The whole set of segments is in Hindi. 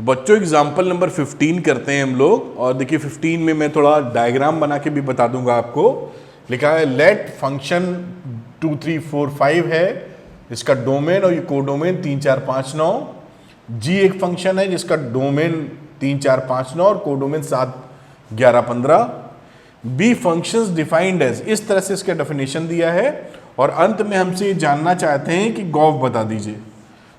बच्चों एग्जाम्पल नंबर 15 करते हैं हम लोग। और देखिए 15 में मैं थोड़ा डायग्राम बना के भी बता दूंगा आपको। लिखा है लेट फंक्शन 2 3 4 5 है, इसका डोमेन और ये कोडोमेन 3 4 5 9। जी एक फंक्शन है जिसका डोमेन 3 4 5 9 और codomain 7 11 15। Be functions defined as, इस तरह से इसका डेफिनेशन दिया है। और अंत में हमसे ये जानना चाहते हैं कि गॉफ बता दीजिए।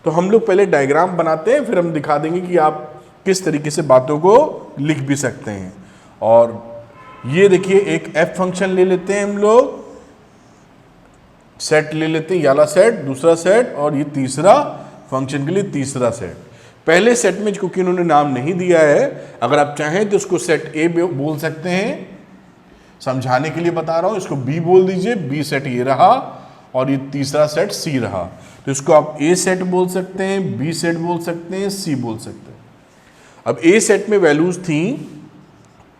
तो हम लोग पहले डायग्राम बनाते हैं, फिर हम दिखा देंगे कि आप किस तरीके से बातों को लिख भी सकते हैं। और ये देखिए एक एफ फंक्शन ले लेते हैं हम लोग, सेट ले लेते हैं, ये वाला सेट, दूसरा सेट और ये तीसरा फंक्शन के लिए तीसरा सेट। पहले सेट में क्योंकि इन्होंने नाम नहीं दिया है, अगर आप चाहें तो उसको सेट ए बोल सकते हैं, समझाने के लिए बता रहा हूं। इसको बी बोल दीजिए, बी सेट ये रहा और ये तीसरा सेट सी रहा। तो इसको आप ए सेट बोल सकते हैं, बी सेट बोल सकते हैं, सी बोल सकते हैं। अब ए सेट में वैल्यूज थी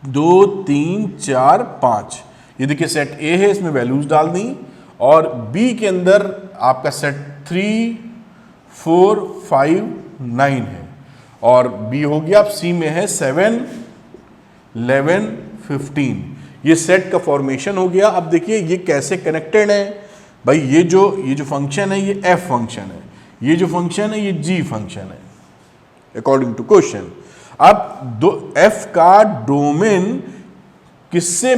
2 3 4 5। ये देखिए सेट ए है, इसमें वैल्यूज डाल दी। और बी के अंदर आपका सेट 3 4 5 9 है। और बी हो गया, अब सी में है 7 11 15। ये सेट का फॉर्मेशन हो गया। अब देखिए ये कैसे कनेक्टेड है भाई। ये जो फंक्शन है ये एफ फंक्शन है, ये जो फंक्शन है ये जी फंक्शन है अकॉर्डिंग टू क्वेश्चन। अब दो एफ का डोमेन किससे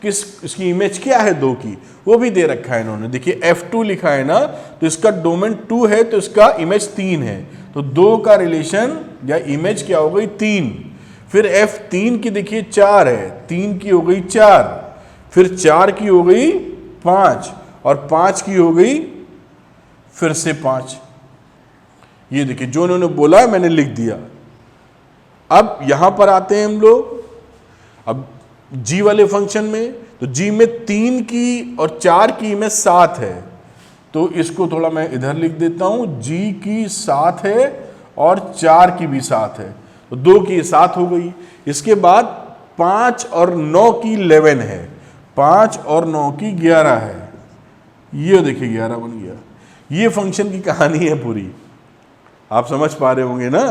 इसकी इमेज क्या है 2 की, वो भी दे रखा है इन्होंने। देखिए F2 लिखा है ना, तो इसका डोमेन 2 है तो इसका इमेज 3 है। तो 2 का रिलेशन या इमेज क्या हो गई 3। फिर F3 की देखिए 4 है, 3 की हो गई 4, फिर 4 की हो गई 5 और 5 की हो गई फिर से 5। ये देखिए जो उन्होंने बोला है मैंने लिख दिया। अब यहां पर आते हैं हम लोग। अब जी वाले फंक्शन में, तो जी में 3 की और 4 की इमेज 7 है, तो इसको थोड़ा मैं इधर लिख देता हूं। जी की 7 है और 4 की भी 7 है, तो 2 की 7 हो गई। इसके बाद 5 और 9 की 11 है, 5 और 9 की 11 है। ये देखिए 11 बन गया। ये फंक्शन की कहानी है पूरी, आप समझ पा रहे होंगे ना।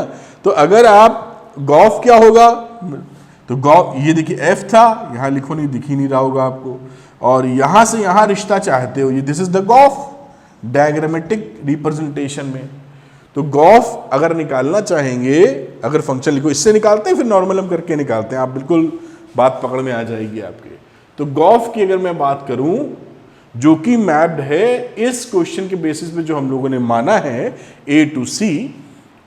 तो अगर आप गॉफ क्या होगा, तो गॉफ ये देखिए एफ था, यहां लिखो नहीं, दिख ही नहीं रहा होगा आपको। और यहां से यहां रिश्ता चाहते हो, ये this is the gof diagrammatic representation में। तो गॉफ अगर निकालना चाहेंगे, अगर फंक्शन लिखो, इससे निकालते हैं फिर नॉर्मल हम करके निकालते हैं, आप बिल्कुल बात पकड़ में आ जाएगी आपके। तो गॉफ की अगर मैं बात करूं, जो कि मैप्ड है इस क्वेश्चन के बेसिस पे जो हम लोगों ने माना है ए टू सी।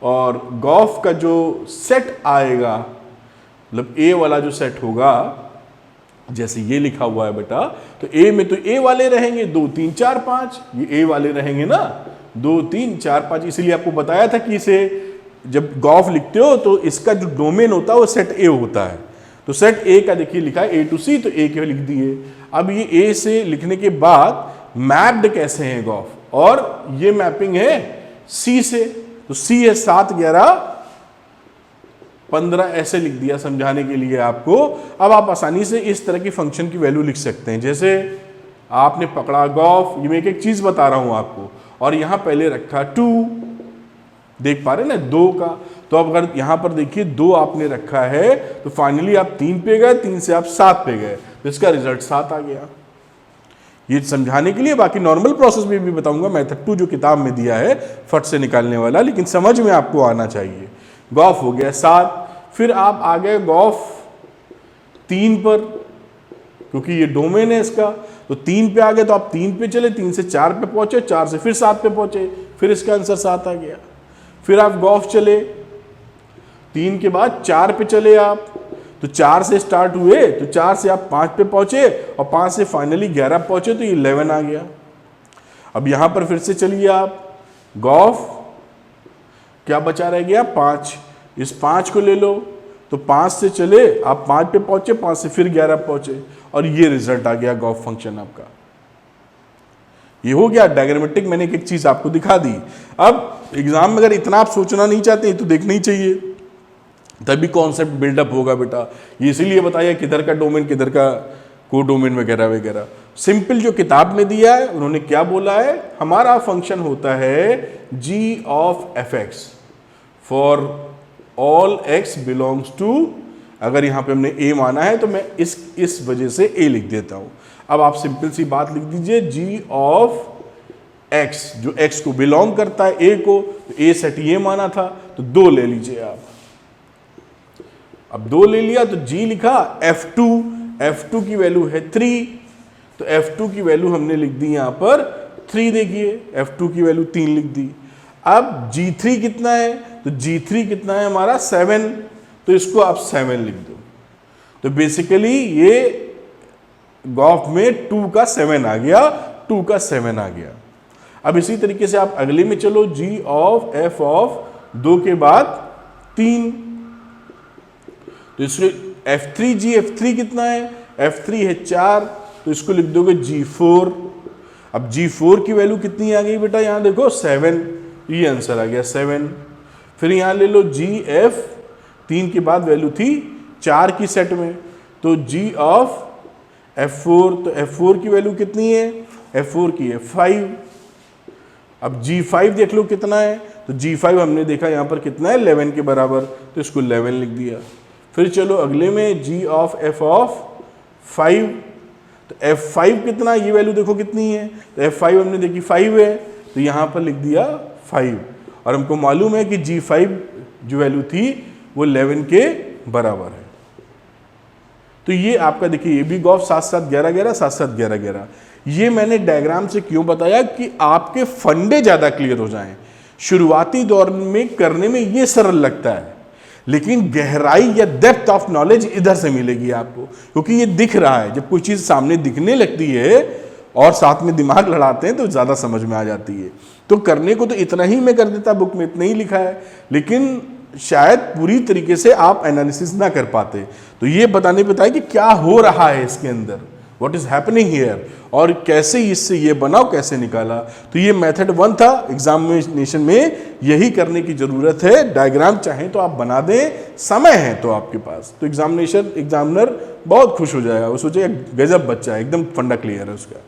और गॉफ का जो सेट आएगा, मतलब ए वाला जो सेट होगा, जैसे ये लिखा हुआ है बेटा, तो ए में तो ए वाले रहेंगे 2 3 4 5, ये ए वाले रहेंगे ना 2 3 4 5। इसीलिए आपको बताया था कि इसे जब गॉफ लिखते हो तो इसका जो डोमेन होता है वो सेट ए होता है। तो सेट ए का देखिए लिखा है ए टू सी, तो ए के लिख दिए। अब ये ए से लिखने के बाद मैप्ड कैसे है गॉफ, और ये मैपिंग है सी से, तो सी है 7 11 15, ऐसे लिख दिया समझाने के लिए आपको। अब आप आसानी से इस तरह की फंक्शन की वैल्यू लिख सकते हैं। जैसे आपने पकड़ा गॉफ, ये मैं एक चीज बता रहा हूं आपको, और यहां पहले रखा 2, देख पा रहे ना 2 का। तो अब अगर यहां पर देखिए 2 आपने रखा है, तो फाइनली आप 3 पे गए, 3 से आप 7 पे गए, तो इसका रिजल्ट 7 आ गया। ये समझाने के लिए, बाकी नॉर्मल प्रोसेस में भी बताऊंगा, मेथड 2 जो किताब में दिया है फट से निकालने वाला, लेकिन समझ में आपको आना चाहिए। गॉफ हो गया 7, फिर आप आ गए गॉफ 3 पर, क्योंकि ये डोमेन है इसका, तो 3 पे आ गए, तो आप 3 पे चले, 3 से 4 पे पहुंचे, 4 से फिर 7 पे पहुंचे, फिर इसका आंसर 7 आ गया। फिर आप गॉफ चले 3 के बाद 4 पे चले आप, तो 4 से स्टार्ट हुए, तो 4 से आप 5 पे पहुंचे और 5 से फाइनली 11 पहुंचे, तो ये 11 आ गया। अब यहां पर फिर से चलिए आप गॉफ, क्या बचा रह गया 5, इस 5 को ले लो, तो 5 से चले आप 5 पे पहुंचे, 5 से फिर 11 पहुंचे, और ये रिजल्ट आ गया गॉफ फंक्शन आपका। ये हो गया डायग्रामेटिक, मैंने एक चीज आपको दिखा दी। अब एग्जाम में अगर इतना आप सोचना नहीं चाहते तो देखना ही चाहिए, तभी कॉन्सेप्ट बिल्डअप होगा बेटा। ये इसीलिए बताया किधर का डोमेन किधर का को डोमेन वगैरह वगैरह। सिंपल जो किताब में दिया है, उन्होंने क्या बोला है, हमारा फंक्शन होता है g of F X for all x belongs to, अगर यहाँ पे हमने a माना है तो मैं इस वजह से a लिख देता हूँ। अब आप सिंपल सी बात लिख दीजिए g ऑफ x, जो x को बिलोंग करता है a को, तो a सेट ये माना था तो 2 ले लीजिए आप। अब 2 ले लिया तो g लिखा, f2 की वैल्यू है 3, तो f2 की वैल्यू हमने लिख दी यहाँ पर 3, देखिए f2 की वैल्यू 3 लिख दी। अब g3 कितना है, तो g3 कितना है हमारा 7, तो इसको आप 7 लिख दो। तो बेसिकली ये गॉफ में 2 का 7 आ गया, 2 का 7 आ गया। अब इसी तरीके से आप अगले में चलो, g ऑफ f ऑफ 2 के बाद 3, तो इसको f3 कितना है, f3 है 4, तो इसको लिख दोगे g4। अब g4 की वैल्यू कितनी आ गई बेटा, यहां देखो 7, ये आंसर आ गया 7। फिर यहां ले लो gf, 3 के बाद वैल्यू थी 4 की सेट में, तो g ऑफ f4, तो f4 की वैल्यू कितनी है, f4 की है 5। अब g5 देख लो कितना है, तो g5 हमने देखा यहाँ पर कितना है 11 के बराबर, तो इसको 11 लिख दिया। फिर चलो अगले में g ऑफ f ऑफ 5, तो f5 कितना, ये वैल्यू देखो कितनी है, तो f5 हमने देखी 5 है, तो यहाँ पर लिख दिया 5। और हमको मालूम है कि g5 जो वैल्यू थी वो 11 के बराबर है। तो ये आपका देखिए, ये भी गॉफ 7 7 11 11 7 7 11 11। ये मैंने डायग्राम से क्यों बताया कि आपके फंडे ज़्यादा क्लियर हो जाएं। शुरुआती दौर में करने में ये सरल लगता है, लेकिन गहराई या डेप्थ ऑफ नॉलेज इधर से मिलेगी आपको, क्योंकि ये दिख रहा है। जब कोई चीज़ सामने दिखने लगती है और साथ में दिमाग लड़ाते हैं तो ज़्यादा समझ में आ जाती है। तो करने को तो इतना ही मैं कर देता, बुक में इतना ही लिखा है, लेकिन शायद पूरी तरीके से आप एनालिसिस ना कर पाते। तो ये बताने पे है कि क्या हो रहा है इसके अंदर, व्हाट इज हैपनिंग हियर, और कैसे इससे ये बनाओ, कैसे निकाला। तो ये मेथड 1 था। एग्जामिनेशन में यही करने की जरूरत है। डायग्राम चाहें तो आप बना दें, समय है तो आपके पास, तो एग्जामिनर बहुत खुश हो जाएगा, वो सोचेगा गजब बच्चा है, एकदम फंडा क्लियर है उसका।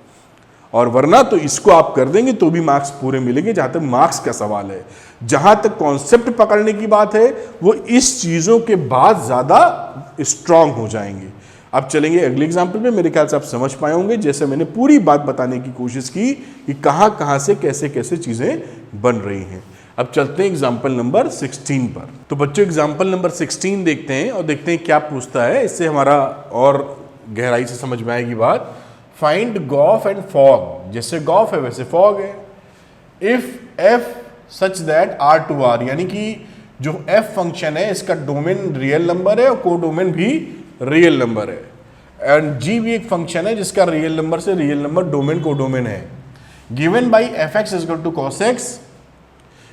और वरना तो इसको आप कर देंगे तो भी मार्क्स पूरे मिलेंगे, जहां तक मार्क्स का सवाल है। जहां तक कॉन्सेप्ट पकड़ने की बात है, वो इस चीजों के बाद ज्यादा स्ट्रांग हो जाएंगे। अब चलेंगे अगले एग्जाम्पल में। मेरे ख्याल से आप समझ पाए होंगे, जैसे मैंने पूरी बात बताने की कोशिश की कि कहां से कैसे कैसे चीजें बन रही हैं। अब चलते हैं एग्जाम्पल नंबर 16 पर। तो बच्चों एग्जाम्पल नंबर 16 देखते हैं और देखते हैं क्या पूछता है। इससे हमारा और गहराई से समझ में आएगी बात। फाइंड गॉफ एंड फॉग, जैसे गॉफ है वैसे फॉग है। If F such that R to R, यानी कि जो एफ फंक्शन है इसका डोमेन रियल नंबर है और कोडोमेन भी रियल नंबर है। एंड जी भी एक फंक्शन है जिसका रियल नंबर से रियल नंबर डोमेन कोडोमेन है। Given by F X is equal to cos X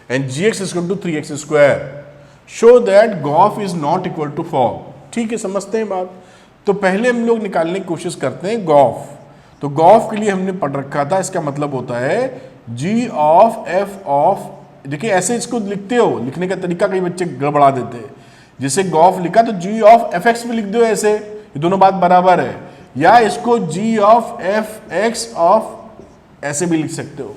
and G X is equal to 3x square, show that gof is not equal to fog. ठीक है, समझते हैं बात। तो पहले हम लोग निकालने की कोशिश करते हैं गॉफ। तो गॉफ के लिए हमने पढ़ रखा था, इसका मतलब होता है जी ऑफ एफ ऑफ, देखिए ऐसे इसको लिखते हो, लिखने का तरीका कई बच्चे गड़बड़ा देते हैं। जैसे गॉफ लिखा तो जी ऑफ एफ एक्स भी लिख दो ऐसे, ये दोनों बात बराबर है। या इसको जी ऑफ एफ एक्स ऑफ ऐसे भी लिख सकते हो,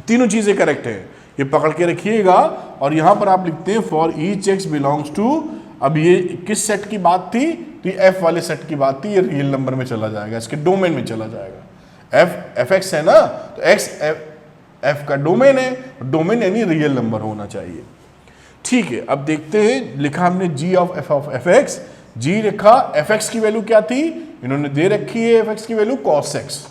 तीनों चीजें करेक्ट है। ये पकड़ के रखिएगा। और यहां पर आप लिखते हैं for each X belongs to, अब ये किस सेट की बात थी, तो ये एफ वाले सेट की बात थी, ये रियल नंबर में चला जाएगा, इसके डोमेन में चला जाएगा। एफ एक्स है ना, तो एक्स एफ का डोमेन है, डोमेन यानी रियल नंबर होना चाहिए। ठीक है, अब देखते हैं। लिखा हमने जी ऑफ एफ एक्स, जी लिखा, एफ एक्स की वैल्यू क्या थी, इन्होंने दे रखी है एफ एक्स की वैल्यू कॉस एक्स।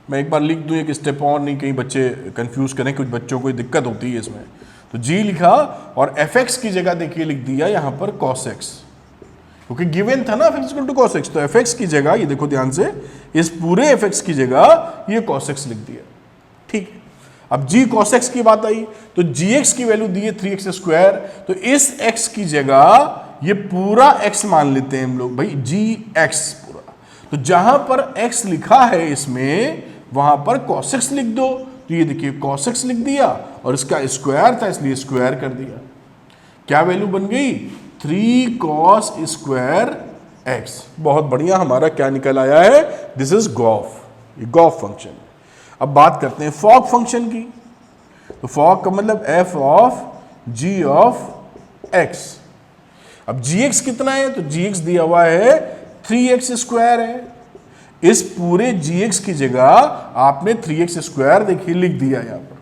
मैं एक बार लिख दूं एक स्टेप और, नहीं कहीं बच्चे कंफ्यूज करें, कुछ बच्चों को दिक्कत होती है इसमें। तो जी लिखा और एफ एक्स की जगह देखिए लिख दिया यहां पर कॉस एक्स, क्योंकि गिवन था ना F X equal to cos X, तो एफ एक्स की जगह ये देखो ध्यान से, इस पूरे एफ एक्स की जगह ये कॉस एक्स लिख दिया। ठीक है, अब जी कॉस एक्स की बात आई तो जी एक्स की वैल्यू दी है 3x स्क्वायर, तो इस x की जगह ये पूरा x मान लेते हैं हम लोग भाई, जी एक्स पूरा। तो जहां पर x लिखा है इसमें वहां पर cos x लिख दो, तो ये देखिए cos x लिख दिया और इसका स्क्वायर था इसलिए स्क्वायर कर दिया। क्या वैल्यू बन गई, 3 cos स्क्वायर x। बहुत बढ़िया, हमारा क्या निकल आया है, दिस इज गॉफ, ये गॉफ फंक्शन। अब बात करते हैं फॉग फंक्शन की। तो फॉग का मतलब F of g of x। अब gx कितना है, तो gx दिया हुआ है 3x स्क्वायर है। इस पूरे gx की जगह आपने 3x स्क्वायर देखिए लिख दिया यहां पर,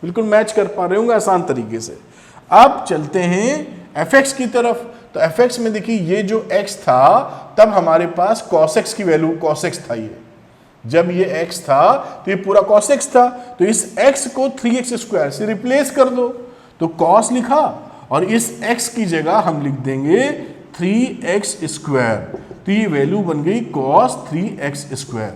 बिल्कुल मैच कर पा रहे होंगे आसान तरीके से। अब चलते हैं fx की तरफ। तो fx में देखिए ये जो x था तब हमारे पास cos x की वैल्यू cos x था, ये जब ये x था तो ये पूरा cos x था, तो इस x को 3x स्क्वायर से रिप्लेस कर दो, तो cos लिखा और इस x की जगह हम लिख देंगे 3x स्क्वायर, तो ये वैल्यू बन गई cos 3x स्क्वायर।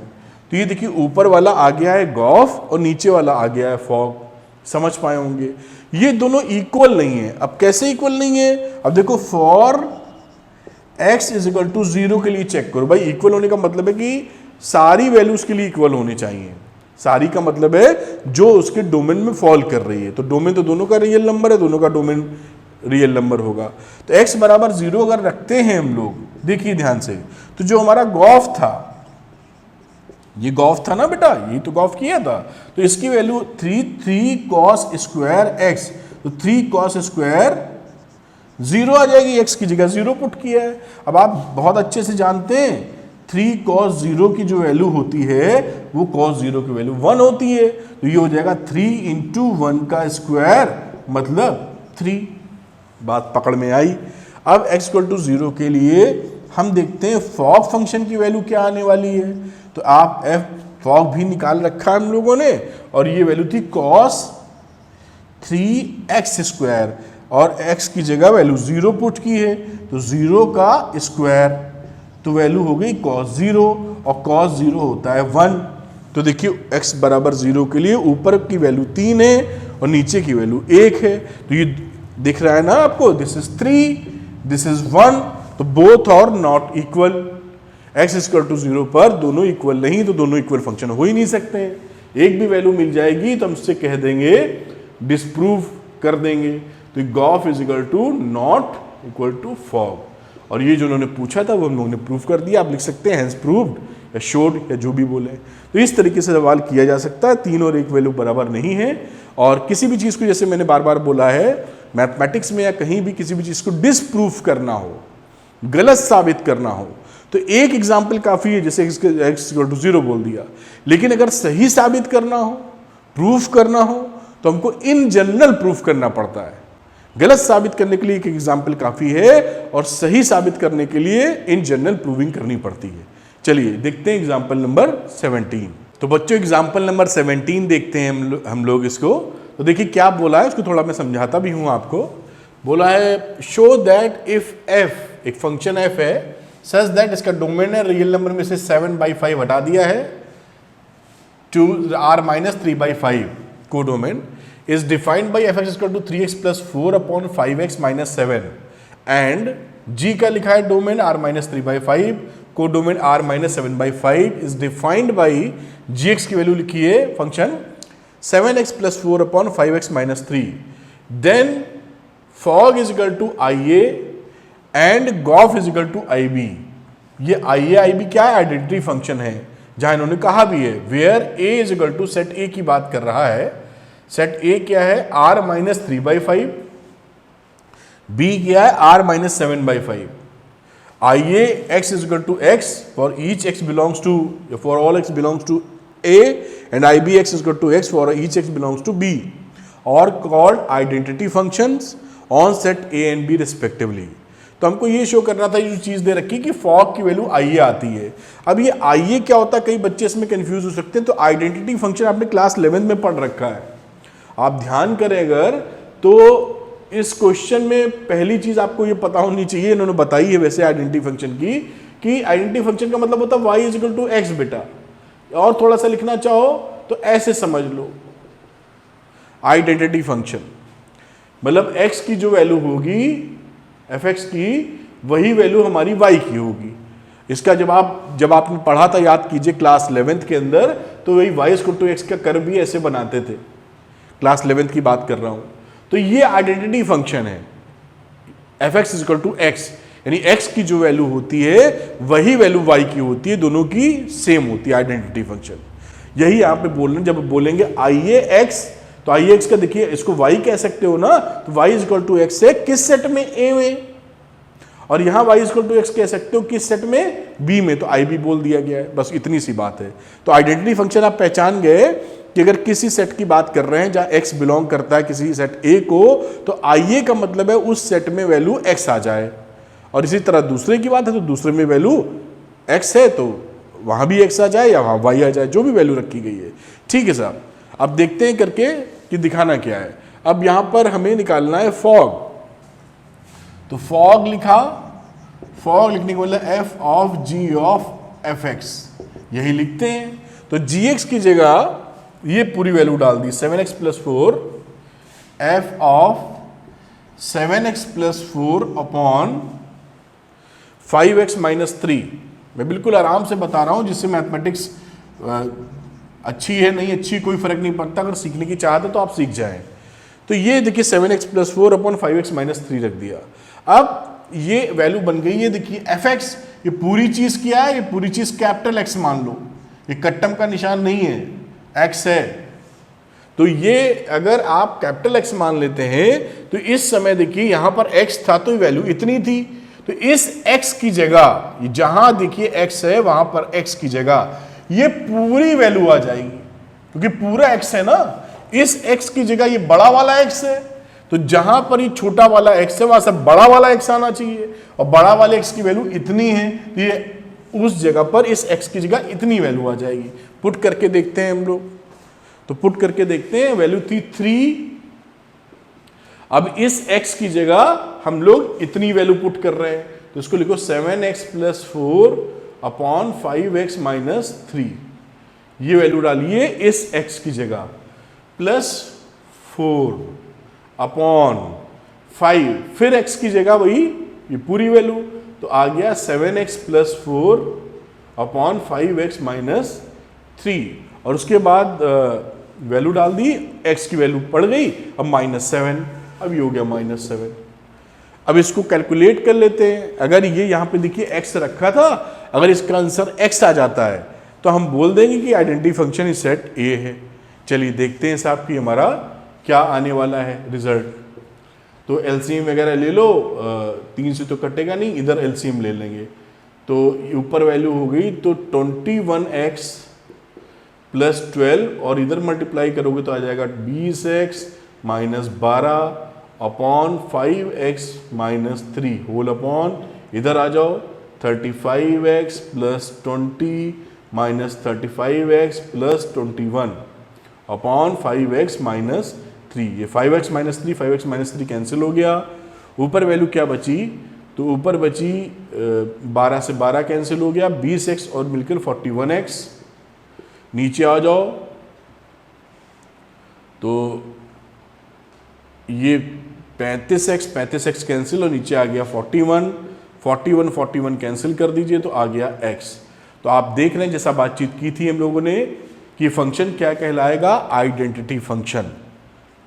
तो ये देखिए ऊपर वाला आ गया है गॉफ और नीचे वाला आ गया है फॉग। समझ पाए होंगे, ये दोनों इक्वल नहीं है। अब कैसे इक्वल नहीं है, अब देखो for x is equal to 0 के लिए चेक करो। भाई इक्वल होने का मतलब है कि सारी वैल्यूज के लिए इक्वल होनी चाहिए। सारी का मतलब है जो उसके डोमेन में फॉल कर रही है, तो डोमेन तो दोनों का रियल नंबर है, दोनों का डोमेन रियल नंबर होगा। तो x बराबर 0 अगर रखते हैं हम लोग, देखिए ध्यान से, तो जो हमारा गॉफ था, ये गॉफ था ना बेटा, ये तो गॉफ किया था, तो इसकी वैल्यू 3 cos स्क्वायर x, तो 3 cos स्क्वायर 0 आ जाएगी, x की जगह 0 पुट किया है। अब आप बहुत अच्छे से जानते हैं 3 cos 0 की जो वैल्यू होती है वो cos 0 की वैल्यू 1 होती है, तो ये हो जाएगा 3 इंटू 1 का स्क्वायर मतलब 3। बात पकड़ में आई। अब x इक्वल टू 0 के लिए हम देखते हैं फॉग फंक्शन की वैल्यू क्या आने वाली है। तो आप f फॉग भी निकाल रखा है हम लोगों ने, और ये वैल्यू थी cos 3x स्क्वायर, और x की जगह वैल्यू 0 पुट की है, तो 0 का स्क्वायर, तो वैल्यू हो गई cos 0, और cos 0 होता है 1। तो देखिए x बराबर 0 के लिए ऊपर की वैल्यू 3 है और नीचे की वैल्यू 1 है, तो ये दिख रहा है ना आपको, दिस इज 3, दिस इज 1, तो both are not equal. x equal to 0 पर दोनों इक्वल नहीं, तो दोनों इक्वल फंक्शन हो ही नहीं सकते। एक भी वैल्यू मिल जाएगी तो हम उससे कह देंगे, डिस्प्रूव कर देंगे। तो gof is equal to not equal to fog, और ये जो उन्होंने पूछा था वो हम लोगों ने प्रूव कर दिया। आप लिख सकते हैं हैंस प्रूव्ड या शोड या जो भी बोले। तो इस तरीके से सवाल किया जा सकता है। 3 और 1 वैल्यू बराबर नहीं है, और किसी भी चीज़ को, जैसे मैंने बार बार बोला है, मैथमेटिक्स में या कहीं भी किसी भी चीज़ को डिसप्रूव करना हो, गलत साबित करना हो, तो एक एग्जाम्पल काफ़ी है, जैसे x इक्वल टू 0 बोल दिया। लेकिन अगर सही साबित करना हो, प्रूफ करना हो, तो हमको इन जनरल प्रूफ करना पड़ता है। गलत साबित करने के लिए एक एग्जाम्पल काफ़ी है, और सही साबित करने के लिए इन जनरल प्रूविंग करनी पड़ती है। चलिए देखते हैं एग्जाम्पल नंबर 17। तो बच्चों एग्जाम्पल नंबर 17 देखते हैं हम लोग इसको। तो देखिए क्या बोला है, उसको थोड़ा मैं समझाता भी हूँ आपको। बोला है शो दैट इफ f, एक फंक्शन f है, सच दैट इसका डोमेन है रियल नंबर में से 7/5 हटा दिया है, टू r-3/5 को domain is defined by fx equal to 3x plus 4 upon 5x minus 7, and g का लिखा है डोमेन r-3/5, को domain r-7/5 is defined by gx की वैल्यू लिखी है function 7x plus 4 upon 5x minus 3, then fog is equal to ia and gof is equal to ib। ये ia ib क्या है, आइडेंटिटी फंक्शन है, जहां इन्होंने कहा भी है where a is equal to set a की बात कर रहा है। सेट a क्या है, r-3/5, b क्या है, r-7/5, ia x is equal to x for each x belongs to, for all x belongs to a, and ib x is equal to x for each x belongs to b, or called identity functions on set a and b respectively। तो हमको ये शो करना था, ये जो चीज़ दे रखी कि फॉग की वैल्यू आईए आती है। अब ये आईए क्या होता है, कई बच्चे इसमें कंफ्यूज हो सकते हैं। तो आइडेंटिटी फंक्शन आपने क्लास 11 में पढ़ रखा है, आप ध्यान करें अगर, तो इस क्वेश्चन में पहली चीज़ आपको ये पता होनी चाहिए, इन्होंने बताई है वैसे आइडेंटिटी फंक्शन की, कि आइडेंटिटी फंक्शन का मतलब होता है y is equal to X बेटा। और थोड़ा सा लिखना चाहो तो ऐसे समझ लो, आइडेंटिटी फंक्शन मतलब x की जो वैल्यू होगी fx की, वही वैल्यू हमारी y की होगी। इसका जब आपने पढ़ा था, याद कीजिए क्लास 11th के अंदर, तो वही y इक्वल टू एक्स का कर्व भी ऐसे बनाते थे, क्लास 11th की बात कर रहा हूं। तो ये आइडेंटिटी फंक्शन है, fx is equal to X, यानी x की जो वैल्यू होती है वही वैल्यू y की होती है, दोनों की सेम होती है आइडेंटिटी फंक्शन। यही यहाँ पे बोलने, जब बोलेंगे आईए x, तो आई एक्स का देखिए, इसको वाई कह सकते हो ना, तो Y is equal to X है किस सेट में, ए में, और यहां Y is equal to X कह सकते हो किस सेट में, बी में, तो आई भी बोल दिया गया है, बस इतनी सी बात है। तो आइडेंटिटी फंक्शन आप पहचान गए कि अगर किसी सेट की बात कर रहे हैं जहां एक्स बिलोंग करता है किसी सेट ए को, तो आई ए का मतलब है उस सेट में वैल्यू एक्स आ जाए, और इसी तरह दूसरे की बात है तो दूसरे में वैल्यू एक्स है तो वहां भी एक्स आ जाए या वहां वाई आ जाए, जो भी वैल्यू रखी गई है। ठीक है साहब, अब देखते हैं करके कि दिखाना क्या है। अब यहां पर हमें निकालना है फॉग, तो फॉग लिखा, फॉग लिखने के मतलब F of G of F X, यही लिखते हैं। तो जी एक्स की जगह ये पूरी वैल्यू डाल दी 7x plus 4 F of 7x plus 4 upon 5x minus 3। मैं बिल्कुल आराम से बता रहा हूं, जिससे मैथमेटिक्स अच्छी है नहीं अच्छी कोई फर्क नहीं पड़ता, अगर सीखने की चाहत है तो आप सीख जाएं। तो ये देखिए 7x plus 4 upon 5x minus 3 रख दिया। अब ये वैल्यू बन गई है, देखिए fx, ये पूरी चीज क्या है, ये पूरी चीज कैपिटल x मान लो, ये कट्टम का निशान नहीं है, x है। तो ये अगर आप कैपिटल x मान लेते हैं तो इस समय देखिए यहां पर x था तो वैल्यू इतनी थी, तो इस x की जगह जहां देखिए x है वहां पर x की जगह ये पूरी वैल्यू आ जाएगी, क्योंकि पूरा x है ना, इस x की जगह ये बड़ा वाला x है, तो जहां पर ये छोटा वाला x है वहां से बड़ा वाला x आना चाहिए, और बड़ा वाले x की वैल्यू इतनी है तो ये उस जगह पर इस x की जगह इतनी वैल्यू आ जाएगी। पुट करके देखते हैं हम लोग, तो पुट करके देखते हैं, वैल्यू थी 3, अब इस x की जगह हम लोग इतनी वैल्यू पुट कर रहे हैं, तो इसको लिखो 7x plus 4 upon 5x minus 3, ये वैल्यू डालिए इस x की जगह, प्लस 4 अपॉन 5, फिर x की जगह वही ये पूरी वैल्यू, तो आ गया 7x plus 4 upon 5x minus 3, और उसके बाद वैल्यू डाल दी, x की वैल्यू पड़ गई, अब -7, अब ये हो गया -7। अब इसको कैलकुलेट कर लेते हैं, अगर ये यहाँ पे देखिए x रखा था, अगर इसका आंसर x आ जाता है तो हम बोल देंगे कि आइडेंटिटी फंक्शन इस सेट A है। चलिए देखते हैं साहब कि हमारा क्या आने वाला है रिजल्ट। तो एलसीएम वगैरह ले लो, 3 से तो कटेगा नहीं, इधर एलसीएम ले लेंगे, तो ऊपर वैल्यू हो गई तो 21x प्लस 12, और इधर मल्टीप्लाई करोगे तो आ जाएगा 20x minus 12 upon 5x minus 3 whole upon, इधर आ जाओ 35x plus 20 minus 35x plus 21 upon 5x minus 3, ये 5x minus 3 5x minus 3 cancel हो गया। ऊपर वैल्यू क्या बची, तो ऊपर बची 12 से 12 कैंसिल हो गया, 20x और मिलकर 41x। नीचे आ जाओ तो ये 35x कैंसिल और नीचे आ गया 41 कैंसिल कर दीजिए तो आ गया x। तो आप देख रहे हैं जैसा बातचीत की थी हम लोगों ने कि फंक्शन क्या कहलाएगा, आइडेंटिटी फंक्शन,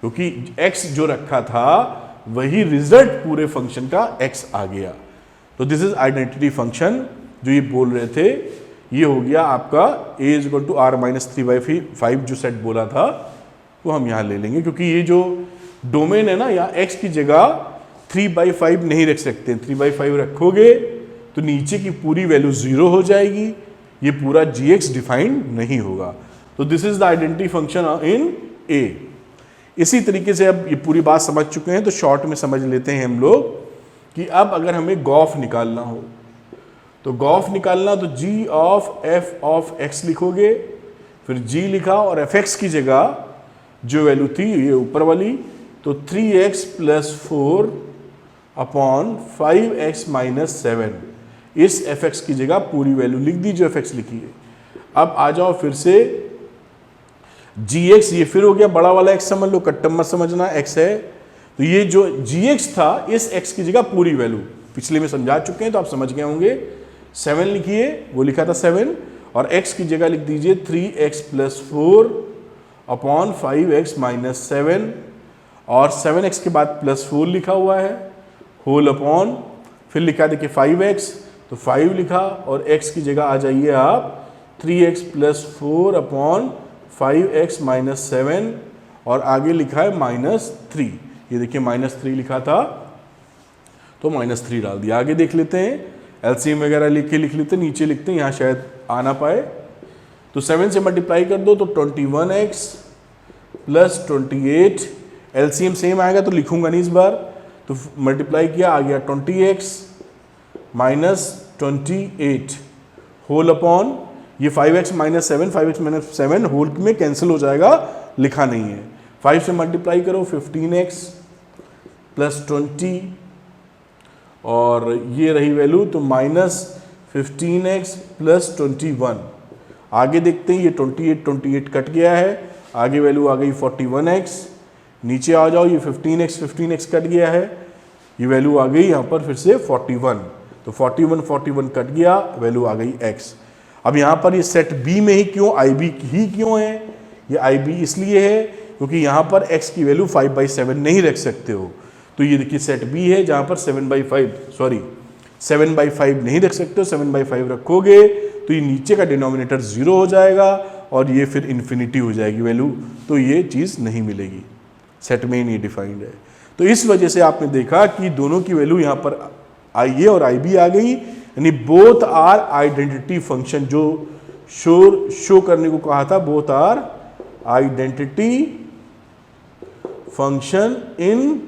क्योंकि x जो रखा था वही रिजल्ट पूरे फंक्शन का x आ गया। तो दिस इज आइडेंटिटी फंक्शन जो ये बोल रहे थे, ये हो गया आपका a is equal to r minus 3/5 जो सेट बोला था वो हम यहाँ ले लेंगे, क्योंकि ये जो डोमेन है ना, यहाँ x की जगह 3/5 नहीं रख सकते, 3/5 रखोगे तो नीचे की पूरी वैल्यू 0 हो जाएगी, ये पूरा gx डिफाइंड नहीं होगा। तो this is the identity function in a। इसी तरीके से अब ये पूरी बात समझ चुके हैं तो शॉर्ट में समझ लेते हैं हम लोग कि अब अगर हमें गॉफ निकालना हो तो गॉफ निकालना तो g of f of x लिखोगे, फिर g लिखा और fx की जगह जो वैल्यू थी ये ऊपर वाली, तो 3x plus 4 upon 5x minus 7, इस fx की जगह पूरी वैल्यू लिख दी जो fx लिखी है। अब आ जाओ फिर से gx, ये फिर हो गया बड़ा वाला x, समझ लो, कट्टम मत समझना, x है, तो ये जो gx था इस x की जगह पूरी वैल्यू पिछले में समझा चुके हैं तो आप समझ गए होंगे। 7 लिखिए, वो लिखा था 7, और x की जगह लिख दीजिए 3x plus 4 upon 5x minus 7, और 7x के बाद प्लस 4 लिखा हुआ है होल अपॉन, फिर लिखा देखिए 5x, तो 5 लिखा और x की जगह आ जाइए आप 3x plus 4 upon 5x minus 7, और आगे लिखा है -3, ये देखिए -3 लिखा था तो -3 डाल दिया। आगे देख लेते हैं, एलसीएम वगैरह लिख लेते हैं, नीचे लिखते हैं, यहाँ शायद आ ना पाए। तो 7 से मल्टीप्लाई कर दो तो 21x प्लस 28, एलसीएम सेम आएगा तो लिखूंगा नहीं इस बार, तो मल्टीप्लाई किया आ गया 20x माइनस 28 होल अपॉन ये 5x minus 7, 5x minus 7 whole में कैंसिल हो जाएगा, लिखा नहीं है। 5 से मल्टीप्लाई करो 15x प्लस 20 और ये रही वैल्यू तो -15x प्लस 21। आगे देखते हैं, ये 28 कट गया है, आगे वैल्यू आ गई 41x, नीचे आ जाओ, ये 15x कट गया है, ये वैल्यू आ गई यहाँ पर फिर से 41, तो 41 कट गया, वैल्यू आ गई x। अब यहाँ पर ये सेट B में ही क्यों, IB ही क्यों है, ये IB इसलिए है क्योंकि यहाँ पर x की वैल्यू 5/7 नहीं रख सकते हो, तो ये देखिए सेट B है जहाँ पर 7/5 नहीं रख सकते हो, 7/5 रखोगे तो ये नीचे का डिनोमिनेटर 0 हो जाएगा और ये फिर इन्फिनिटी हो जाएगी वैल्यू, तो ये चीज़ नहीं मिलेगी, सेट में ही नहीं डिफाइंड है। तो इस वजह से आपने देखा कि दोनों की वैल्यू यहाँ पर IA और IB आ गई, यानी बोथ आर आइडेंटिटी फंक्शन, जो शो करने को कहा था, both are identity function in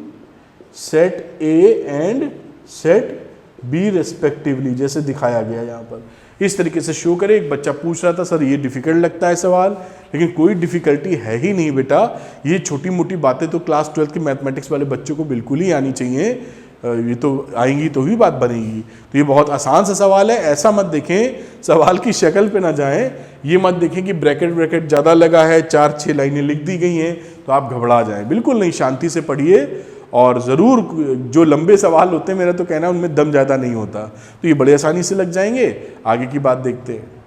set A and set B respectively, जैसे दिखाया गया यहाँ पर। इस तरीके से शो करें। एक बच्चा पूछ रहा था सर ये डिफिकल्ट लगता है सवाल, लेकिन कोई डिफिकल्टी है ही नहीं बेटा, ये छोटी मोटी बातें तो क्लास 12 के मैथमेटिक्स वाले बच्चों को बिल्कुल ही आनी चाहिए, ये तो आएंगी तो ही बात बनेगी। तो ये बहुत आसान सा सवाल है, ऐसा मत देखें सवाल की शक्ल पे ना जाएं, ये मत देखें कि ब्रैकेट ज़्यादा लगा है, 4-6 लाइनें लिख दी गई हैं तो आप घबरा जाएं, बिल्कुल नहीं, शांति से पढ़िए। और ज़रूर जो लंबे सवाल होते हैं, मेरा तो कहना है उनमें दम ज़्यादा नहीं होता, तो ये बड़े आसानी से लग जाएंगे। आगे की बात देखते हैं।